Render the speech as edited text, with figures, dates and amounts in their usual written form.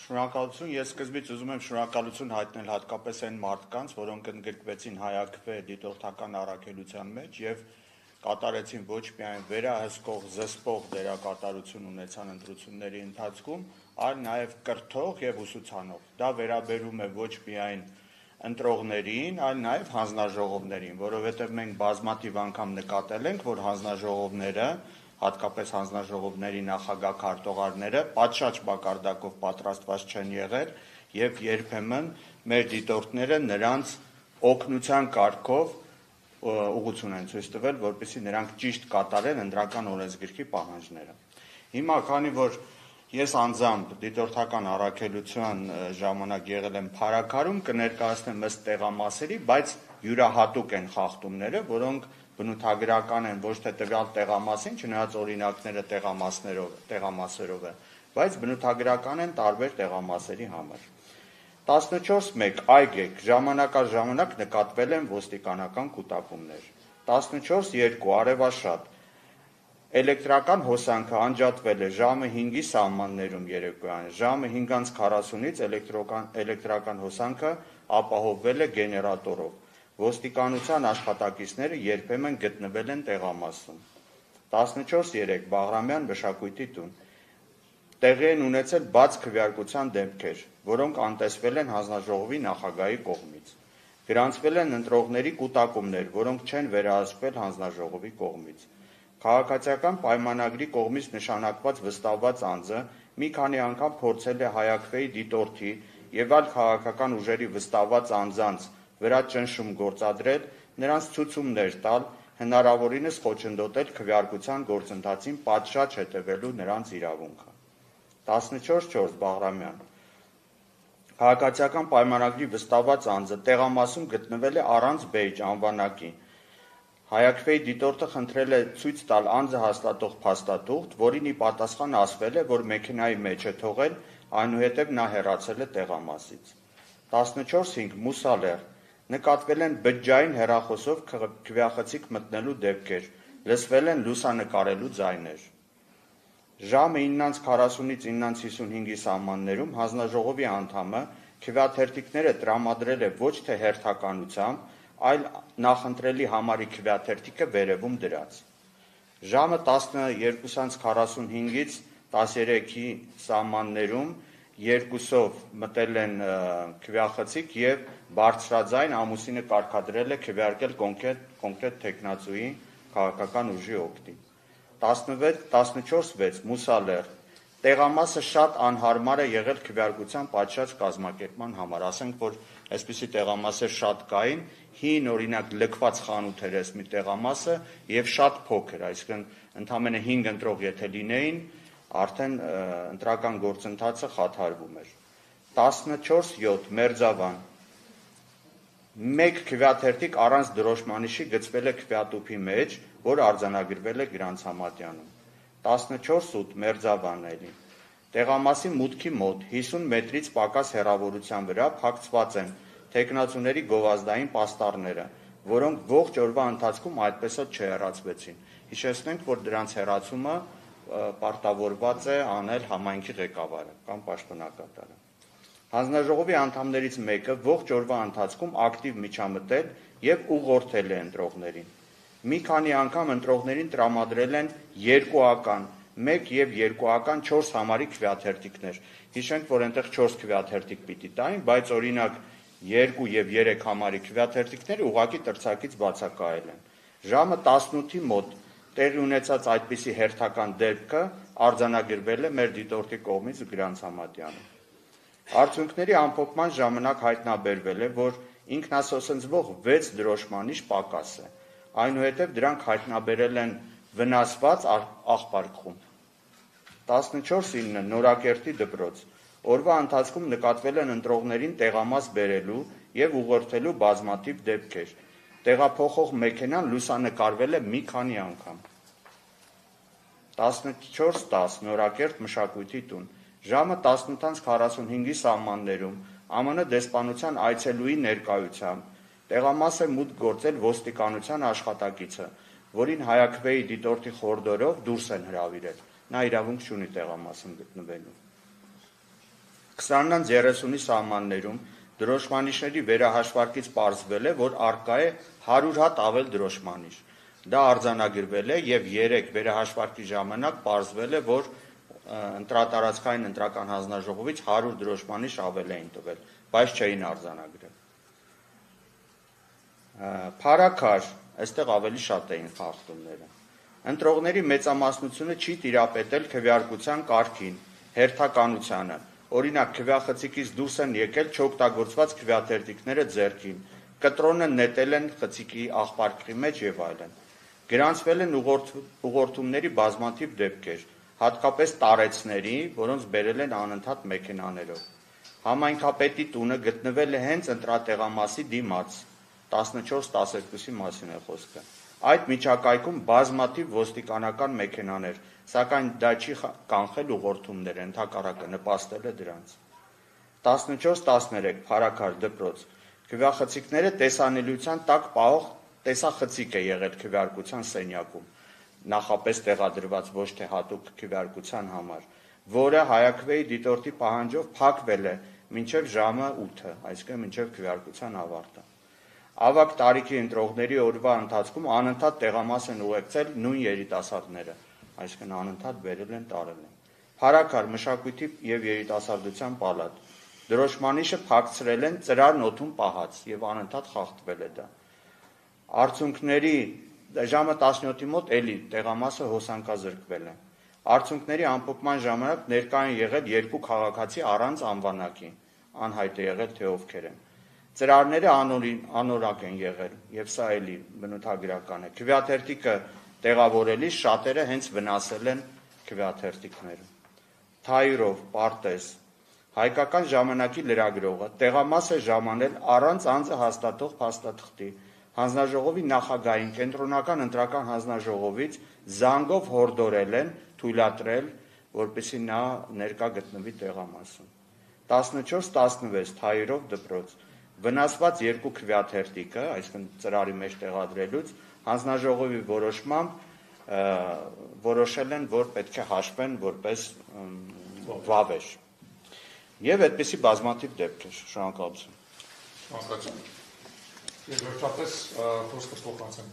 Շնորհակալություն, ես սկզբից ուզում եմ շնորհակալություն հայտնել հատկապես այն մարդկանց, որոնք ընդգրկվեցին հայաքվե դիտորդական առաքելության մեջ եւ կատարեցին ոչ միայն վերահսկող, զսպող դերակատարություն ունեցան ընտրությունների ընթացքում, այլ նաեւ կրթող եւ ուսուցանող։ Դա վերաբերում է ոչ միայն ընտրողներին, այլ նաեւ հանձնաժողովներին, որովհետեւ մենք բազմաթիվ անգամ նկատել ենք, որ հանձնաժողովները հատկապես հանձնաժողովների նախագահ քարտուղարները պատշաճ մակարդակով պատրաստված չեն եղել եւ երբեմն մեր դիտորդները նրանց օգնության կարգով ուղղություն են ցույց տվել, որպեսզի նրանք ճիշտ կատարեն ընտրական օրենսգրքի պահանջները։ Հիմա քանի որ ես անձամբ դիտորդական առաքելության ժամանակ եղել եմ փարաքարում, կներկայացնեմ ըստ տեղամասերի, բայց յուրահատուկ են խախտումները, որոնք բնութագրական են ոչ թե տվյալ տեղամասին, չնայած օրինակները տեղամասերով է, բայց բնութագրական են տարբեր տեղամասերի համար։ 14.1 այգեք ժամանակաժամանակ նկատվել են ոստիկանական կուտակումներ։ 14.2 արևաշատ էլեկտրական հոսանքը անջատվել է ժամը 5-ի սահմաններում երեկոյան, ժամը 5:40-ից էլեկտրական հոսանքը ապահովվել է գեներատորով։ Ոստիկանության աշխատակիցները երբեմն գտնվել են տեղամասում։ 14.3 Բաղրամյան մշակույթի տուն տեղի են ունեցել բաց քվեարկության դեպքեր, որոնք անտեսվել են հանձնաժողովի նախագահի կողմից։ Գրանցվել են ընտրողների կուտակումներ, որոնք չեն վերահսկվել հանձնաժողովի կողմից։ Քաղաքացիական պայմանագրի կողմից նշանակված վստահված անձը մի քանի անգամ փորձել է հայաքվեի դիտորդի եւ այլ քաղաքական ուժերի վստահված անձանց վրա ճնշում գործադրել, նրանց ցուցումներ տալ, հնարավորինս խոչընդոտել քվեարկության գործընթացին պատշաճ հետևելու նրանց իրավունքը։ 14.4 Բաղրամյան Քաղաքացիական պայմանագրի վստահված անձը տեղամասում գտնվել է առանց բեյջ անվանակի։ Հայաքվեի դիտորդը խնդրել է ցույց տալ անձը հաստատող փաստաթուղթ, որին ի պատասխան ասվել է, որ մեքենայի մեջ է թողել, այնուհետև նա հեռացել է տեղամասից։ 14.5 Մուսալեր նկատվել են բջջային հեռախոսով քվեախցիկ մտնելու դեպքեր, լսվել են լուսանկարելու ձայներ։ Ժամը 9:40-ից 9:55-ի սահմաններում հանձնաժողովի անդամը քվեաթերթիկները տրամադրել է ոչ թե հերթականությամբ, այլ նախընտրելի համարի քվեաթերթիկը վերևում դրած։ Ժամը 12:45-ից 13-ի սահմաններում երկուսով մտել են քվեախցիկ եւ բարձրաձայն ամուսինը կարգադրել է քվեարկել կոնկրետ թեկնածուի քաղաքական ուժի օգտին։ 14.6 Մուսալեր տեղամասը շատ անհարմար է եղել քվեարկության պատշաճ կազմակերպման համար, ասենք որ այսպիսի տեղամասեր շատ կային, հին օրինակ լքված խանութ էր այս մի տեղամասը եւ շատ փոքր, այսինքն ընդամենը 5 ընտրող եթե լինեին, արդեն ընտրական գործընթացը խաթարվում էր։ 14.7 Մերձավան մեկ քվեաթերթիկ առանց դրոշմանիշի գցվել է քվեատուփի մեջ, որ արձանագրվել է Գրանցամատյանում։ 14.8 Մերձավանն էլի տեղամասի մուտքի մոտ 50 մետրից պակաս հեռավորության վրա փակցված են թեկնածուների գովազդային պաստառները, որոնք ողջ օրվա ընթացքում այդպես էլ չհեռացվեցին։ Հիշեցնենք, որ դրանց հեռացումը պարտավորված է անել համայնքի ղեկավարը կամ պաշտոնակատարը։ Հանձնաժողովի անդամներից մեկը ողջ օրվա ընթացքում ակտիվ միջամտել եւ ուղղորդել է ընտրողներին։ Մի քանի անգամ ընտրողներին տրամադրել են երկուական, 1 եւ 2-ական 4 համարի քվեաթերթիկներ։ Հիշենք, որ այնտեղ 4 քվեաթերթիկ պիտի տային, բայց օրինակ 2 եւ 3 համարի քվեաթերթիկները ուղղակի տրցակից բացակայել են։ Ժամը 18-ի մոտ տեղի ունեցած այդպիսի հերթական դեպքը արձանագրվել է մեր դիտորդի կողմից Գրանցամատյանում։ Արդյունքների ամփոփման ժամանակ հայտնաբերվել է, որ ինքնասոսնձվող 6 դրոշմանիշ պակաս է։ Այնուհետև դրանք հայտնաբերել են վնասված աղբարկխումբ։ 14.9 Նորակերտի դպրոց օրվա ընթացքում նկատվել են ընտրողներին տեղամաս բերելու եւ ուղղորդելու բազմաթիվ դեպքեր։ Տեղափոխող մեքենան լուսանկարվել է մի քանի անգամ։ 14.10 Նորակերտ մշակույթի տուն ժամը 18:45-ի սահմաններում ԱՄՆ դեսպանության այցելուի ներկայությամբ տեղամաս է մուտք գործել ոստիկանության աշխատակիցը, որին հայաքվեի դիտորդի խորհրդով դուրս են հրավիրել։ Նա իրավունք չունի տեղամասում գտնվելու։ 20-ից 30-ի սահմաններում դրոշմանիշների վերահաշվարկից պարզվել է, որ առկա է 100 հատ ավել դրոշմանիշ։ Դա արձանագրվել է եւ 3 վերահաշվարկի ժամանակ պարզվել է, որ ընտրատարածքային ընտրական հանձնաժողովից 100 դրոշմանիշ ավել էին տվել, բայց չէին արձանագրել։ Փարաքար, այստեղ ավելի շատ էին խախտումները։ Ընտրողների մեծամասնությունը չի տիրապետել քվեարկության կարգին, հերթականությանը։ Օրինակ, քվեախցիկից դուրս են եկել չօգտագործված քվեաթերթիկները ձեռքին, կտրոնը նետել են խցիկի աղբարկի մեջ եւ այլն։ Գրանցվել են ուղղորդումների բազմաթիվ դեպքեր, հատկապես տարեցների, որոնց բերել են անընդհատ մեքենաներով։ Համայնքապետի տունը գտնվել է հենց ընտրատեղամասի դիմաց, 14-12-ի մասին է խոսքը։ Այդ միջակայքում բազմաթիվ ոստիկանական մեքենաներ, սակայն դա չի կանխել ուղղորդումները, ընդհակառակը նպաստել է դրանց։ 14-13 Փարաքար դպրոց։ Քվեախցիկները տեսանելիության տակ պահող տեսախցիկ է եղել քվեարկության սենյակում, նախապես տեղադրված ոչ թե հատուկ քվեարկության համար, որը հայաքվեի դիտորդի պահանջով փակվել է մինչև ժամը 8, այսինքն մինչև քվեարկության ավարտը։ Ավագ տարիքի ընտրողների օրվա ընթացքում անընդհատ տեղամաս են ուղեկցել նույն երիտասարդները, այսինքն անընդհատ բերել են տարել են։ Փարաքար մշակույթի եւ երիտասարդության պալատ։ Դրոշմանիշը փակցրել են ծրարն օդում պահած եւ անընդհատ խախտվել է դա։ Արդյունքների ժամը 17-ի մոտ էլի տեղամասը հոսանքազրկվել է։ Արդյունքների ամփոփման ժամանակ ներկա են եղել 2 քաղաքացի առանց անվանակի, անհայտ է եղել թե ովքեր են։ Ծրարները անորակ են եղել եւ սա էլի բնութագրական է։ Քվեաթերթիկը տեղավորելիս շատերը հենց վնասել են քվեաթերթիկները։ Թայրով, Պարտեզ, հայկական ժամանակի լրագրողը տեղամաս է ժամանել առանց անձը հաստատող փաստաթղթի։ Հանձնաժողովի նախագահին կենտրոնական ընտրական հանձնաժողովից զանգով հորդորել են թույլատրել, որպեսզի նա ներկա գտնվի տեղամասում։ 14-16 Թայրով դպրոց։ Վնասված 2 քվեաթերթիկը, այսինքն ծրարի մեջ տեղադրելուց, հանձնաժողովի որոշմամբ որոշել են, որ պետք է հաշվեն որպես վավեր։ Եվ այդպիսի բազմաթիվ դեպքեր, շնորհակալություն։ Շնորհակալություն։ Եվ վերջապես խոսքը փոխանցեմ